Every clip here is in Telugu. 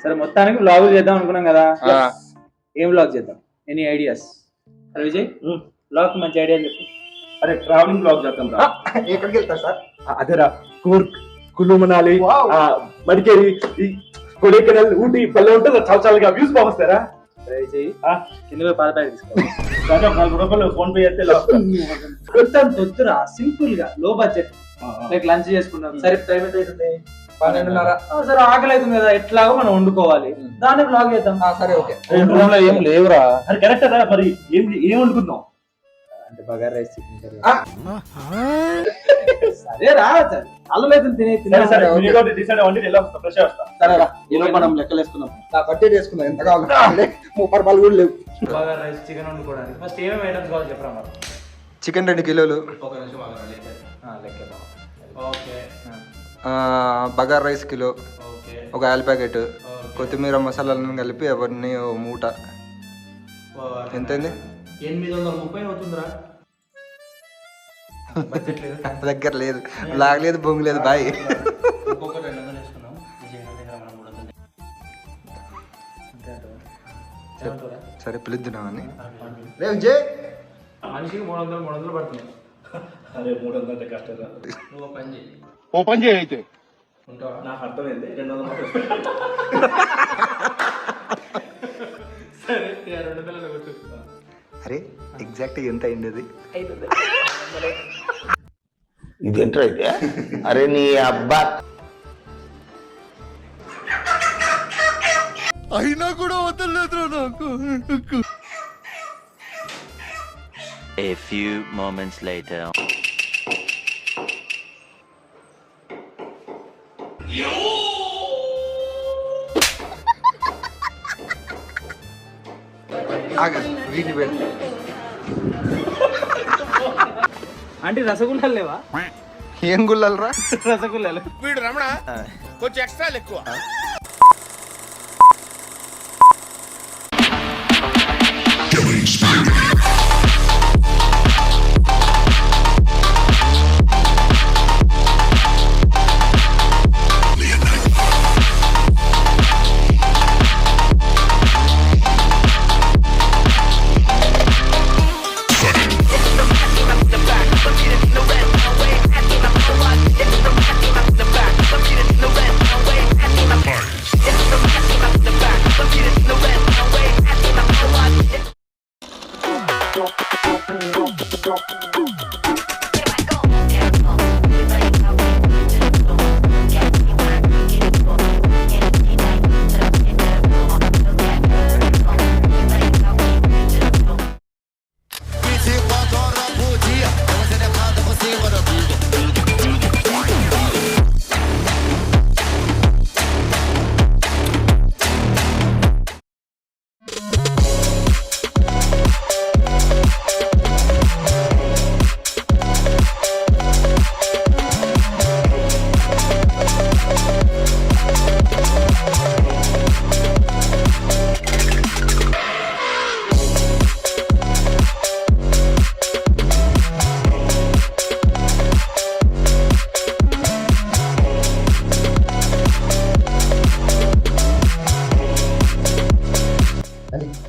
సరే మొత్తానికి వ్లాగ్ చేద్దాం అనుకున్నాం కదా, ఏం వ్లాగ్ చేద్దాం? Any ideas? అరే విజయ్, వ్లాగ్ మంచి ఐడియా చెప్పు. అరే ట్రావెలింగ్ బ్లాగ్ చేద్దాం రా. ఎక్కడికి వెళ్తారు సార్? అదేరా, కూర్గ్, కులు మనాలి, మడికేరి, కొడైకెనాల్, ఊటీ పల్లె ఉంటుంది. చాలా చాలా వ్యూస్ బాగుస్తారా? విజయ్ కింద పాల ప్యాకెట్ తీసుకో, 4 రూపాయలు ఫోన్ పే చేస్తే మొత్తం తొత్తురా, సింపుల్ గా లో బడ్జెట్. లైక్ లంచ్ చేసుకుంటాం. సరే టైం ఎంత అవుతుంది? 12:30. సరే ఆకలి అవుతుంది కదా, ఎట్లాగో మనం వండుకోవాలి, దాన్ని బ్లాగ్ చేద్దాం. సరే ఓకే. ఏం లేవురా. అది కరెక్ట్ రా. మరి ఏం వండుకుందాం అంటే బగారా రైస్, చికెన్ కర్రీ. సరేరా, అల్లలేదు తినే డిసైడ్ అవ్వండి. ఎలా వస్తా? ఫ్రెష్ వస్తా. సరేరా, ఈరోజు మనం లెక్కలు వేసుకుందాం. బడ్జెట్ వేసుకుందాం. ఎంత కావాలి? 30 రూపాయలు కూడా లేవు. బగారా రైస్, చికెన్ వండుకోవడానికి ఫస్ట్ ఏమేమి ఐటమ్స్ కావాలి చెప్పరా మరి? చికెన్ 2 కిలోలు. ఒక నిమిషం లెక్కేద్దాం. Okay. Bagara rice kilo, okay. ఒక ఆయిల్ ప్యాకెట్, కొత్తిమీర మసాలాలను కలిపి అవన్నీ ఓ మూట. ఎంతైంది? 830 అవుతుందిరా. బడ్జెట్ లేదు దగ్గర, లేదు లాగలేదు, బొంగు లేదు బాయ్. ఒక్కొక్కటి 200 వేసుకున్నాం. సరే పిలుద్దున్నామని. రే విజయ్, మనిషికి 300 పడుతుంది. అదే 300 అంటే కష్టం రా. నువ్వు పని చేయి. ఓపెన్ చేయి అయితే. ఉంటావా? నాకు అర్థమైంది. 200 సరే 200 కొట్టు. అరే ఎగ్జాక్ట్ ఎంత అయింది అది? ఇది ఎంటర్ అయితే అరే నీ అబ్బా అయినా కూడా వదలలేదు నాకు. A few moments later. వీటి పెట్టి అంటే రసగుల్లాలు లేవా? ఏం గుల్లరా? రసగుల్లాలు. వీడు రమణ కొంచెం ఎక్స్ట్రా ఎక్కువ.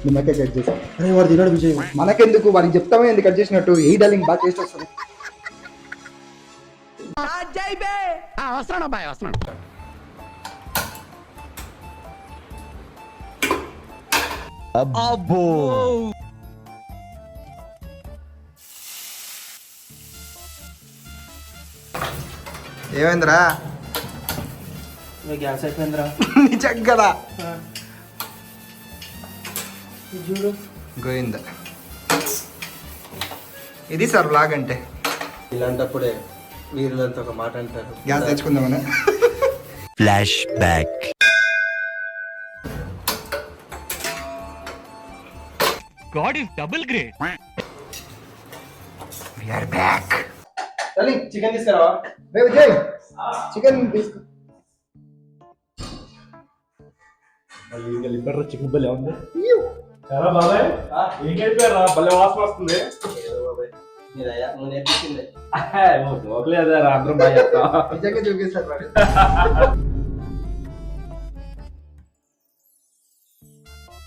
నిమ్మకే కట్ చేసాం. అరే వాడు తిన్నాడు విజయ్. మనకెందుకు, వాడికి చెప్తామే ఎందుకు కట్ చేసినట్టు. ఏ డార్లింగ్ బాగా టేస్ట్ వస్తుంది. అబ్బో ఏమైందిరా? గ్యాస్ అయిపోయిందిరా. నిజంగా చూడు గోయిందా. ఇది సార్ బ్లాగ్ అంటే. ఇలాంటప్పుడే వీరులంతా ఒక మాట అంటారు. గ్యాస్ తెచ్చుకుందామని. Flash back. God is double great. We are back. Chicken తీసుకురావా? రే విజయ్, చికెన్ తీసుకు. చికెన్ బల్లే ఉంది. ఎలా బాబాయ్? ఏం కలిపారా? బల్లే వాసన వస్తుంది. నువ్వు నేర్పించింది జోకలేదా? అందరం బాగా చెప్తాం. నిజంగా చూపిస్తారు.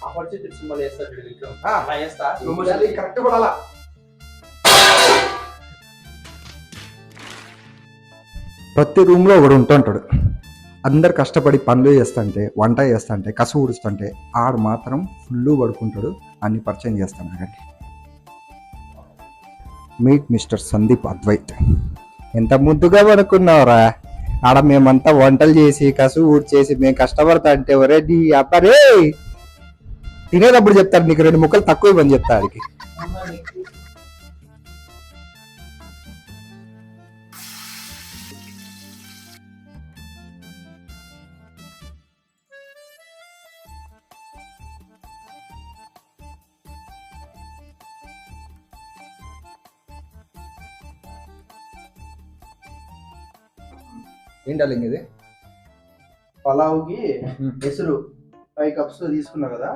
ఆపర్చునిటీ సినిమాలు వేస్తాడు వీడు విక్రమ్. ఆ. అలా వేస్తా కరెక్ట్ కూడా అలా ప్రతి రూమ్లో ఒకడు ఉంటుంటాడు. అందరు కష్టపడి పనులు చేస్తుంటే, వంట చేస్తుంటే, కసు ఊడుస్తుంటే ఆడు మాత్రం ఫుల్ పడుకుంటాడు. అన్ని పరిచయం చేస్తాను అక్కడికి. Meet mister Sandeep Advaith. ఎంత ముద్దుగా పడుకున్నావురా. ఆడ మేమంతా వంటలు చేసి కసు ఊడ్చేసి మేము కష్టపడతా అంటే ఒరే నీ అబ్బరే తినేటప్పుడు చెప్తాడు నీకు 2 ముక్కలు తక్కువ ఇవ్వని చెప్తా ఆడికి. ఏం డార్లింగ్ ఇది? పలావ్కి ఎసురు 5 cups తీసుకున్నా కదా,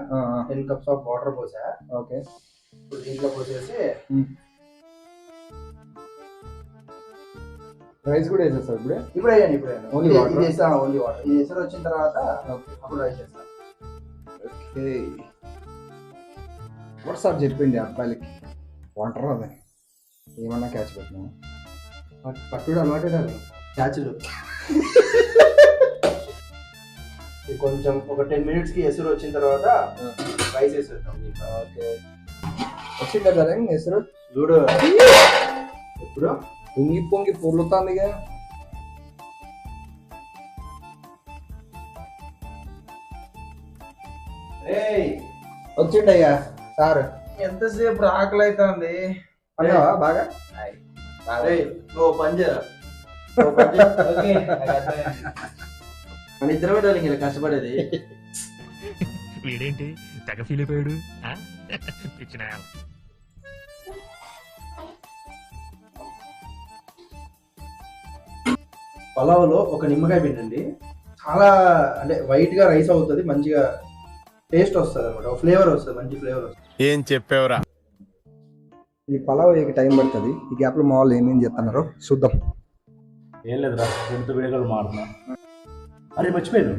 10 cups of water Posa. Okay. ఇప్పుడు దీంట్లో పోసేసి రైస్ కూడా వేసేస్తావు ఇప్పుడు? ఇప్పుడు అయ్యాను Only water? ఇది వేస్తా, ఓన్లీ వాటర్. ఇది ఎసురు వచ్చిన తర్వాత అప్పుడు రైస్ చేస్తాను. ఓకే. ఒకసారి చెప్పింది అబ్బాయిలకి వాటర్ అదని ఏమన్నా క్యాచ్ పెట్టినా పట్టుడు అలవాటే క్యాచ్లు. కొంచెం ఒక 10 minutes కి ఎసురు వచ్చిన తర్వాత రైస్ వేసేస్తాం. ఓకే. వచ్చిందా సరే ఎసురు? చూడు ఇప్పుడు పొంగి పొంగి పొర్లుతాందిగా. వచ్చిండయ్యా సార్. ఎంతసేపు ఆకలి అవుతుంది. అన్నావా బాగా? నువ్వు పని చేయరా, మన ఇద్దరమే డార్లింగ్ ఇలా కష్టపడేది. వీడేంటి తెగ ఫీల్ అయిపోయాడు పిచ్చిన పలావ్లో ఒక నిమ్మకాయ పిండండి, చాలా అంటే వైట్ గా రైస్ అవుతుంది, మంచిగా టేస్ట్ వస్తుంది అనమాట, ఒక ఫ్లేవర్ వస్తుంది, మంచి ఫ్లేవర్ వస్తుంది. ఏం చెప్పావురా? ఈ పలావ్ వేయకి టైం పడుతుంది. ఈ గ్యాప్లో మా వాళ్ళు ఏమేం చేస్తున్నారో చూద్దాం. ఏం లేదురా, ఫ్రెండ్తో వీడియో కాల్ మారుతున్నా. అరే మర్చిపోయాను,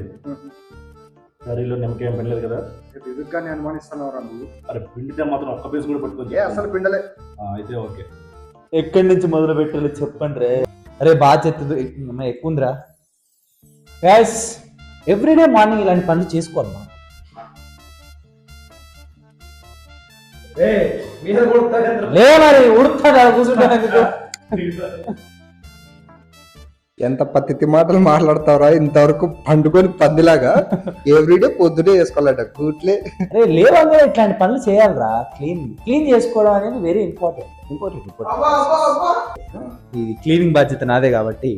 కర్రీలో నిమ్మకాయ ఏం పిండలేదు కదా. ఎదురుగానే అనుమానిస్తున్నావు నువ్వు. అరే పిండితే మాత్రం ఒక్క పీస్ కూడా పట్టుకొని. అసలు పిండలే. అయితే ఓకే. ఎక్కడి నుంచి మొదలు పెట్టాలో చెప్పండి రే. అరే బాధ్యత ఎక్కువ ఉందిరా. గ్యాస్ ఎవ్రీడే మార్నింగ్ ఇలాంటి పనులు చేసుకోవాలమ్మా. లే మరి ఉడుతాడు కూర్చుంటాను. ఎంత పత్తి మాటలు మాట్లాడతావురా. ఇంతవరకు పండుకొని పందిలాగా ఎవ్రీడే పొద్దునే వేసుకోవాలట కూట్లే. అరే లేవగా ఇట్లాంటి పనులు చేయాలిరా. క్లీన్ చేసుకోవడం అనేది వెరీ ఇంపార్టెంట్. ఇది క్లీనింగ్ బాధ్యత నాదే కాబట్టి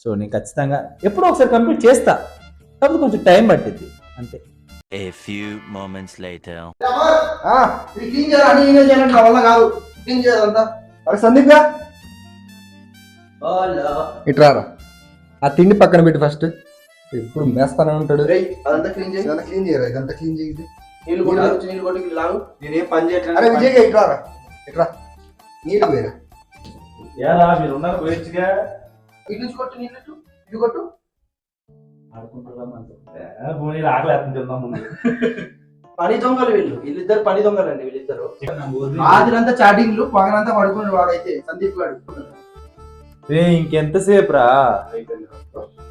సో నేను ఖచ్చితంగా ఎప్పుడో ఒకసారి కంప్లీట్ చేస్తా, కాబట్టి కొంచెం టైం పట్టింది అంతే. A few moments later. Clean చేయాలి, నేనే చేయాలంటే నా వల్ల కాదు. క్లీన్ చేయాలంతా. అరే సందీప్ ఇట్రారా. ఆ తిండి పక్కన పెట్టి ఫస్ట్. ఎప్పుడు మేస్తానే ఉంటాడు. అదంతా క్లీన్ చేసి ఇదంతా క్లీన్ చేయరా, ఇదంతా క్లీన్ చేయి. నీళ్ళు కొట్టి లాగు. నేనేం పని అరే చేయట్లేదు. విజయ్ ఇట్రారా, ఇట్రా. నీళ్ళు వేరా. ఏరా మీరు ఉన్నారు పోయొచ్చుగా. ఇటు నుంచి కొట్టు, నీళ్ళు ఇటు కొట్టు. పోనీ ఆకలి వేస్తుంది తిందాం ముందు. పని దొంగలు వీళ్ళిద్దరు పని దొంగలండి వీళ్ళిద్దరు. రాత్రంతా చాటింగ్లు, పగలంతా పడుకుని వాడైతే సందీప్ గారు. రే ఇంకెంతసేపు రా.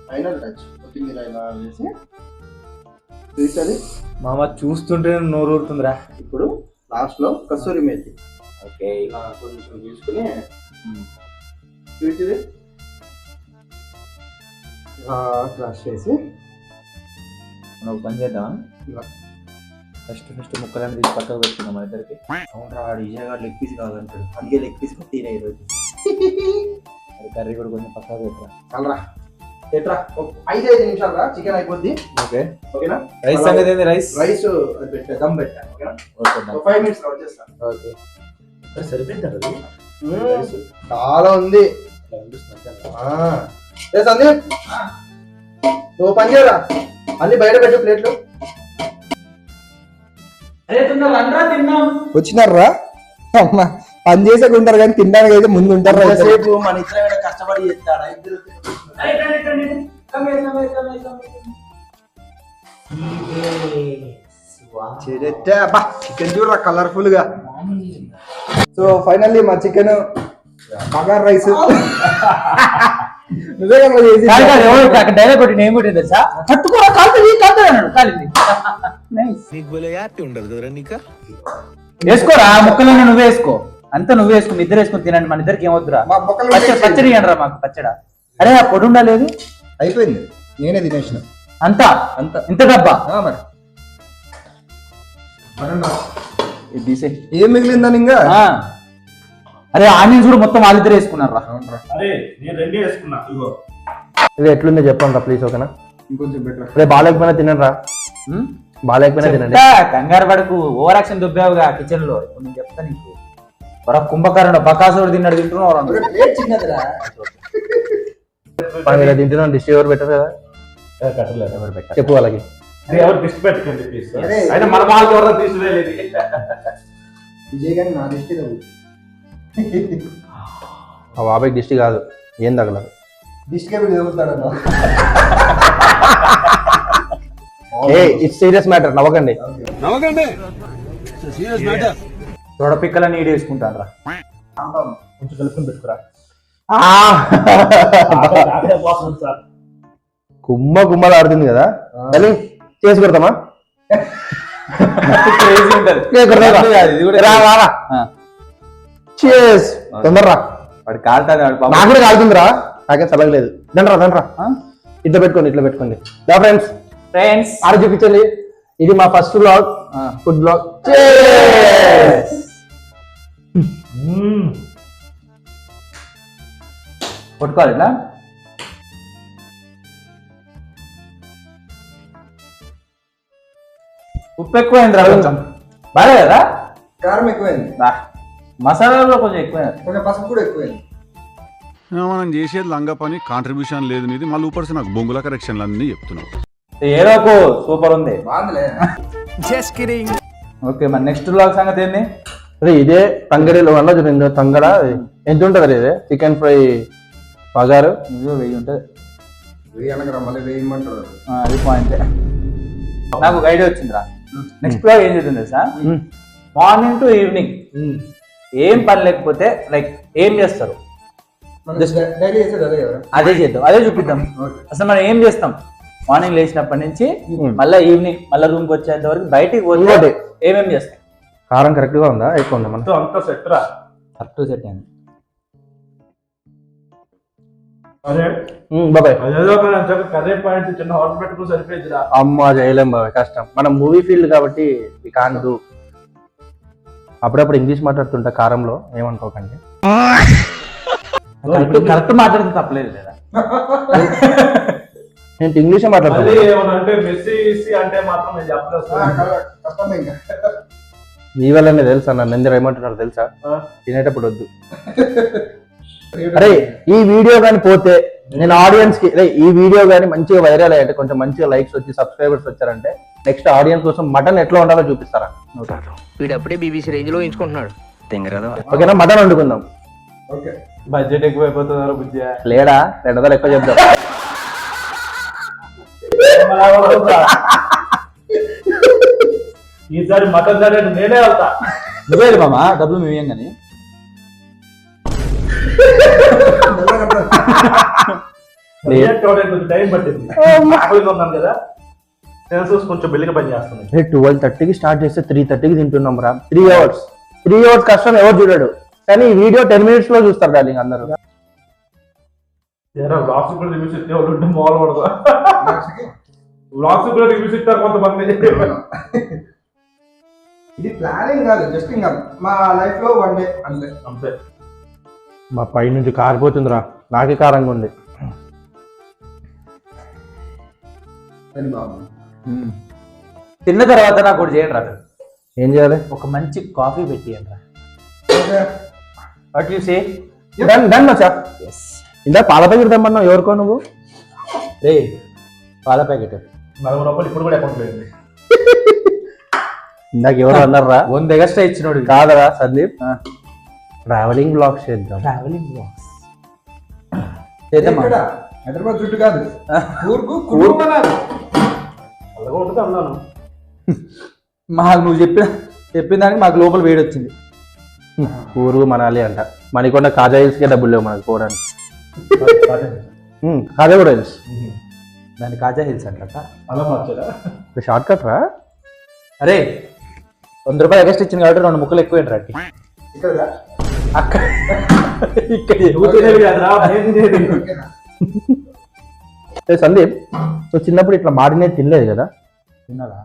ఫైనల్ టచ్ కొత్తిమీర ఇలా వేసి చూసాలి. మామ చూస్తుంటే నోరు ఊరుతుందిరా. ఇప్పుడు లాస్ట్ లో కస్తూరి మేతి ఓకే ఇలా కొంచెం తీసుకుని చూసింది క్రాష్ చేసి మనం పని చేద్దామా. ఫస్ట్ ముక్కలన్నీ తీసి పక్కకు పెట్టుకున్నాం మన ఇద్దరికి. అవునరా, ఈజీగా లెగ్ పీస్ కావాలంటాడు, అందుకే లెగ్ పీస్ తినే ఈరోజు. కర్రీ కూడా కొంచెం పక్కకు పెట్టరా. చల్లరా ఎట్రా 5 నిమిషాలు రా, చికెన్ అయిపోద్ది. ఓకే ఓకేనా? రైస్ సంగతి ఏంది? రైస్ పెట్టా, దమ్ పెట్టా. ఓకేనా? ఓకే 5 minutes వచ్చేస్తా. ఓకే సరిపోయింది చాలా ఉంది. ఏ సందీప్, నువ్వు పని చేయరా, అన్ని బయట పెట్టు ప్లేట్లు. వచ్చినారా అమ్మా. పని చేసాక ఉంటారు కానీ తినడానికి అయితే ముందు ఉంటారు. సేపు మన ఇద్దరు కష్టపడి చేస్తాడా ఇద్దరు. చికెన్ చూడరా కలర్ఫుల్ గా. సో ఫైనల్లీ మా చికెన్ బగార్ రైస్ నువ్వే కదా చేసి డైలాగ్ కొట్టి నేను కొట్టింది తెలుసా, కట్టుకోరా కాలుతుంది కాలుతుంది కాలింది. వేసుకోరా ముక్కలన్నీ నువ్వే వేసుకో, అంతా నువ్వే వేసుకో, మీ ఇద్దరు వేసుకుని తినండి, మన ఇద్దరికి ఏమొద్దురా. మా మొక్కలు పచ్చడి ఇవ్వండిరా మాకు పచ్చడా. అరే ఆ పొడి ఉండలేదు అయిపోయింది, నేనే తినేసిన అంతా అంతా. ఇంత డబ్బా మరి ఇది తీసేయ్. ఏం మిగిలిందని ఇంకా అరే ఆనియన్స్ కూడా మొత్తం వాళ్ళిద్దరు వేసుకున్నారు రా. అరే నేను రెండే వేసుకున్నా ఇగో. ఇది ఎట్లుందో చెప్పండి రా ప్లీజ్, ఓకేనా? ఇంకొంచెం బెటర్. రేపు బాగాలేకపోయినా తినండి రా, బాగాలేకపోయినా తినండి. కంగారు పడకు, ఓవర్ యాక్షన్ దుబ్బావుగా కిచెన్ లో. ఇప్పుడు నేను చెప్తా నీకు, కుంభకర్ణ బకాసుడు తిన్నాడు తింటున్నావు. చిన్నదిరా. ఇలా తింటున్నాను, డిష్ ఎవరు పెట్టరు కదా, కట్టలేదు ఎవరు పెట్టారు చెప్పు వాళ్ళకి. ఎవరు దిష్టి పెట్టకండి ప్లీజ్. అరే, అయినా మన వాళ్ళకి ఎవరో తీసివేయలేదు. విజయ్ గారి నా దృష్టి ఆ బాబాయ్ దిష్టి కాదు, ఏం తగలదు. దిష్టిగా వీడు చదువుతాడన్నా. ఏ ఇట్స్ సీరియస్ మ్యాటర్, నవ్వకండి. తొడపిక్కలని ఈడు వేసుకుంటాను రా. కొంచెం కలుపుకొని పెట్టుకురా. గుమ్మలు ఆడుతుంది కదా, మళ్ళీ చేసి కొడతామా? తొందరరా, వాడు కాలుతాడు నాకు కూడా కాలుతుందిరా, నాకేం చదవలేదు. దండ్రా ఇట్లా పెట్టుకోండి, ఇట్లా పెట్టుకోండి. ఫ్రెండ్స్ ఫ్రెండ్స్ ఆడ చూపించండి, ఇది మా ఫస్ట్ బ్లాగ్, ఫుడ్ బ్లాగ్. కొట్టుకోవాలి ఇట్లా. ఉప్పు ఎక్కువైంది రా కొంచెం, బాగా కదా. కారం ఎక్కువైంది, మసాలాలో కొంచెం ఎక్కువైంది, కొంచెం పసుపు కూడా ఎక్కువైంది. మనం చేసేది లంగా పని, కాంట్రిబ్యూషన్ లేదు నీది, మళ్ళీ ఊపర్సి నాకు బొంగుల కరెక్షన్లు అన్నీ చెప్తున్నావు. ఏదో సూపర్ ఉంది. బాగుందిలే. ఓకే మరి నెక్స్ట్ బ్లాగ్ సంగతి ఏంది? అరే ఇదే తంగడిలో వల్ల చూడండి, తంగడ ఎంత ఉంటుంది ఇది, చికెన్ ఫ్రై పగారు ఇదో 1000 ఉంటుంది. వెయ్యి మళ్ళీ వేయమంటారు. అది పాయింట్. నాకు ఒక ఐడియా వచ్చిందిరా. నెక్స్ట్ బ్లాగ్ ఏం చేద్దాం తెలుసా, మార్నింగ్ టు ఈవినింగ్ ఏం పని లేకపోతే లైక్ ఏం చేస్తారు డైలీ చేసేది అదే కదా. అదే చేద్దాం, అదే చూపిద్దాం. అసలు మనం ఏం చేస్తాం మార్నింగ్ లేచినప్పటి నుంచి మళ్ళీ ఈవినింగ్ మళ్ళీ రూమ్కి వచ్చేంత వరకు బయటికి పోతే ఏమేమి చేస్తాం. కారం కరెక్ట్ గా ఉందా, ఎక్కువ ఉందా? మన అంతా సెట్ రా. కరెక్ట్ సెట్ అయింది. అరే బాబాయ్ అదేదో కర్రీ పాయింట్ చిన్న హాట్ పెట్టుకుని సరిపోయిందిరా. అమ్మ చేయలేం బాబాయ్, కష్టం. మనం మూవీ ఫీల్డ్ కాబట్టి వి కాంట్ డూ. అప్పుడప్పుడు ఇంగ్లీష్ మాట్లాడుతుంటా కారంలో, ఏమనుకోకండి. కరెక్ట్ మాట్లాడితే తప్పలేదు లేదా? నేను ఇంగ్లీషే మాట్లాడుతాను. అంటే మెస్సీ అంటే మాత్రం నేను చెప్పలేదు. కష్టమే ఇంకా. మీ వల్లనే తెలుసా, నన్ను ఎందుకు ఏమంటున్నారు తెలుసా, తినేటప్పుడు వద్దు. అరే ఈ వీడియో కానీ పోతే నేను ఆడియన్స్ కి, ఈ వీడియో కానీ మంచిగా వైరల్ అయ్యంటే, కొంచెం మంచిగా లైక్స్ వచ్చి సబ్స్క్రైబర్స్ వచ్చారంటే నెక్స్ట్ ఆడియన్స్ కోసం మటన్ ఎట్లా ఉండాలో చూపిస్తారా? వీడప్పుడే బీబీసీ రేంజ్ లో ఎంచుకుంటున్నాడు. ఓకేనా, మటన్ వండుకుందాం. ఓకే, బడ్జెట్ ఎక్కువైపోతుందా బుజ్జి? లేడా 200 ఎక్కువ చెప్దాం. ఈసారి మటన్ ధర నేనే వెళ్తా. నువ్వే మామా, డబ్బులు మేమేం కానీ. కొంచెం టైం పట్టింది, ఉన్నాను కదా, సెన్సస్ కొంచెం బెల్లిగా పని చేస్తున్నాయి. 12:30కి స్టార్ట్ చేస్తే 3:30కి తింటున్నాం రా. 3 అవర్స్ కష్టం ఎవరు చూడాడు, కానీ ఈ వీడియో 10 minutes లో చూస్తారు డార్లింగ్ అందరూ. వ్లాగ్స్ కూడా రివ్యూస్ ఇస్తే వాళ్ళు ఉంటే మాల్ పడదు. వ్లాగ్స్ కూడా రివ్యూస్ ఇస్తారు కొంతమంది. ఇది ప్లానింగ్ కాదు, జస్ట్ ఇంకా మా లైఫ్ లో వన్ డే అంతే. అంతే. మా పై నుంచి కారిపోతుందిరా, నాకే కారంగా ఉంది. తిన్న తర్వాత నాకు ఒకటి చేయండి రా. ఏం చేయాలి? ఒక మంచి కాఫీ పెట్టియండి రా. What you say? డన్ మచ్చా. ఇందా పాల ప్యాకెట్ తెమ్మన్నావు, ఎవరికో నువ్వు? రే పాల ప్యాకెట్ ₹40 ఇప్పుడు కూడా అకౌంట్ లేదు. ఇందాక ఎవరు అన్నారా? 100 ఎక్స్ట్రా ఇచ్చినోడు కాదరా సందీప్, ట్రావెలింగ్ బ్లాగ్స్ చేద్దాం. ట్రావెలింగ్ బ్లాగ్స్ చేద్దాం. హైదరాబాద్ చుట్టూ కాదు, ఊరుకు అలాగే ఉంటుంది అన్నాను. మాకు నువ్వు చెప్పిన దానికి మాకు లోపల వేడి వచ్చింది. ఊరు మనాలి అంట. మణికొండ కాజా హిల్స్కే డబ్బులు లేవు మనకు పోవడానికి. కాజా కూడా హిల్స్, దాన్ని కాజా హిల్స్ అంట. షార్ట్ కట్ రా. అరే ₹100 ఎగస్ట్ ఇచ్చింది కాబట్టి 2 ముక్కలు ఎక్కువ ఏంటి అక్కడ సందీప్, నువ్వు చిన్నప్పుడు ఇట్లా మాడినే తినలేదు కదా? తిన్నారా?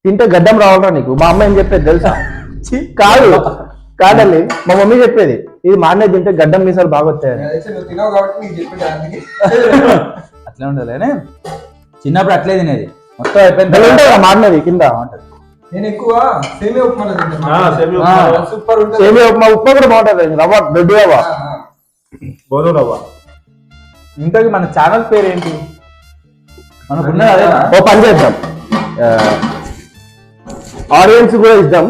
తింటే గడ్డం రావాలరా నీకు. మా అమ్మ ఏం చెప్పేది తెలుసా? కాదు కాదండి, మా మమ్మీ చెప్పేది ఇది మాడినే తింటే గడ్డం మీసాలు బాగా వస్తాయి. అట్లే ఉండదు. చిన్నప్పుడు అట్లే తినేది, మొత్తం అయిపోయింది మాడినది కింద ఉంటుంది. నేను ఎక్కువ సేమియా ఉప్మా సూపర్ ఉంటుంది. సేమియా ఉప్మా కూడా బాగుంటుంది. రవ్వ దొడ్డు రవ్వ, గోధుమ రవ్వ. ఇంతకీ మన ఛానల్ పేరు ఏంటి? మనకున్నది అదేనా? ఓ పని చేద్దాం, ఆడియన్స్ కూడా ఇద్దాం.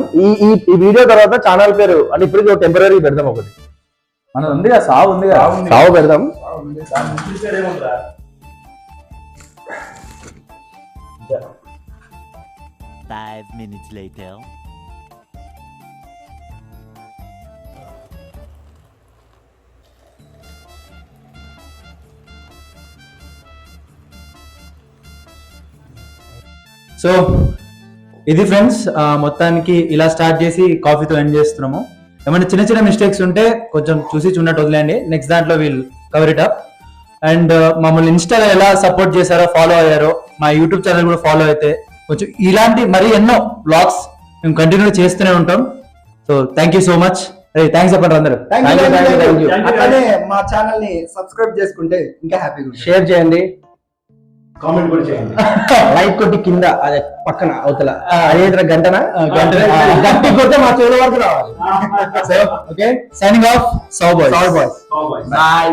ఈ వీడియో తర్వాత ఛానల్ పేరు అంటే ఇప్పుడు టెంపరీ పెడదాం. ఒకటి మనది ఉంది కదా, సావు ఉంది కదా, సావు పెడదాం. 5 minutes later. సో ఇది ఫ్రెండ్స్, మొత్తానికి ఇలా స్టార్ట్ చేసి కాఫీతో ఎండ్ చేస్తున్నాము. ఏమైనా చిన్న చిన్న మిస్టేక్స్ ఉంటే కొంచెం చూసి చూడట్టు వదిలేండి. నెక్స్ట్ దాంట్లో wheel cover it up. And మమ్మల్ని ఇన్స్టాలో ఎలా సపోర్ట్ చేశారో, ఫాలో అయ్యారో, మా యూట్యూబ్ ఛానల్ కూడా ఫాలో అయితే కొంచెం ఇలాంటి మరి ఎన్నో బ్లాగ్స్ మేము కంటిన్యూ చేస్తూనే ఉంటాం. So thank you so much. Thanks చెప్పండి అందరూ. అట్లానే మా ఛానల్ ని సబ్స్క్రైబ్ చేసుకుంటే ఇంకా హ్యాపీగా ఉంటుంది. షేర్ చేయండి, కామెంట్ కూడా చేయండి, లైక్ కొట్టి కింద అదే పక్కన అవతల అదే గంటన గంట కొడితే మా చెవుల వరకు రావాలి. ఓకే, సైనింగ్ ఆఫ్, సౌ బాయ్స్. బాయ్.